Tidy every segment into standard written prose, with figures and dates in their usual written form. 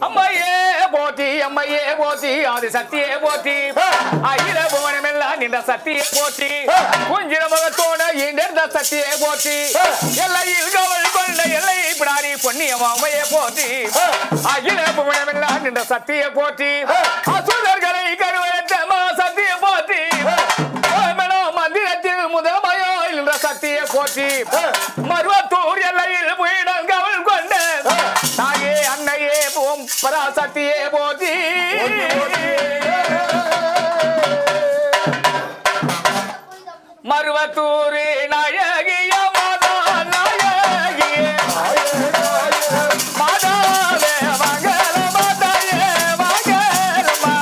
அம்மையே போற்றி அம்மையே போற்றி அது சத்தியே போற்றி அகில புவனமெல்லாம் நின்ற சத்தியே போற்றி குஞ்சிர முகத்தோட இந்த சத்தியே போற்றி எல்லையில் கவல் கொண்ட எல்லை பிடாரி பொன்னியம் அம்மையே போற்றி அகில புவனமெல்லாம் நின்ற சத்தியே போற்றி அசுரர்களை கருவற்ற சத்திய போற்றி மந்திரத்தில் முதலமையோ என்ற சத்தியை போற்றி மருவத்தூர் எல்லையில் வீடம் கவல் கொண்ட தாயே அன்னையே ஓம் பராசக்தியே போற்றி மருவத்தூர் நாயகிய மாதா நாயகியே மாதாவே மங்கள மாதாயே மங்களமா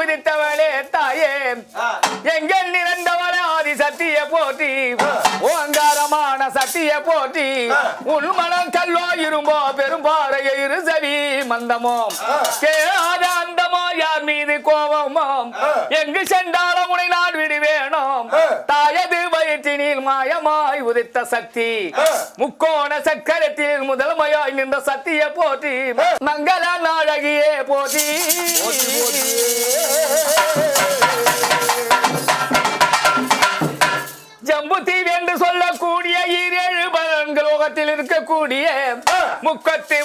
உதித்தவளே தாயே எங்கள் நிறந்தவளே ஆதி சத்திய போற்றி ஓங்காரமான சத்திய போற்றி உன் மனம் கல்லோ இரும்போ பெரும்பாறைய இருசவி மந்தமோ கேளாத அந்தமோ யார் மீது கோபமோ எங்கு சென்றாலும் உனை நான் விடுவேணும் தாயது வயிற்றினில் மாயமாய் உதித்த சக்தி முக்கோண சக்கரத்தில் முதன்மையாய் நின்ற சத்திய போற்றி மங்கள நாழகியே போற்றி ஜம்பு தீவு என்று சொல்லக்கூடிய ஈரேழு பலன்கள் உலகத்தில் இருக்கக்கூடிய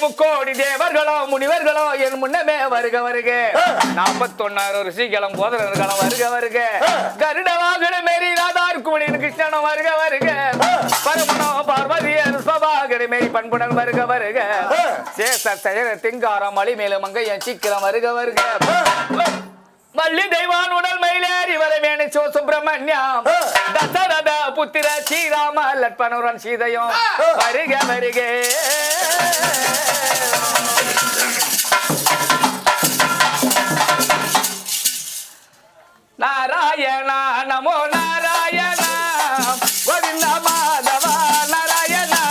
முக்கோடி தேவர்களோ முனிவர்களோ என் முன்னமே வருக வருக 41 ரிஷிகளும் போதனர்களும் வருக வருக கருட வாகன மேரி ராதார்குமணியின் கிருஷ்ணனும் வருக வருக பரமனோ பார்வதி சுவாகன மேரி பண்புடன் வருக வருக சேச செயல திங்காரம் மலி மேலும் மங்கையன் சீக்கிரம் வருக வருக வள்ளி தெய்வான் உடல் மயிலேறி வரவேணி சோ சுப்பிரமணியம் தசரத புத்திர ஸ்ரீராம லட்பனுடன் சீதையும் வருக வருக நாராயணா நமோ நாராயணா கோவிந்த மாதவா நாராயணா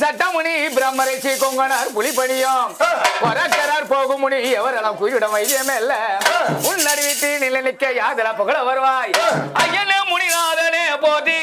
சட்டமுனி பிரம்மரிஷி கொங்கனார் புலிப்பணியும் வரக்கரார் போகும் முனி எவரெல்லாம் குயிடம் வைத்தியமே இல்ல உன்னடி வீட்டு நிலை நிற்க யாதல புகழ வருவாய் ஐயனே முனிநாதனே போதி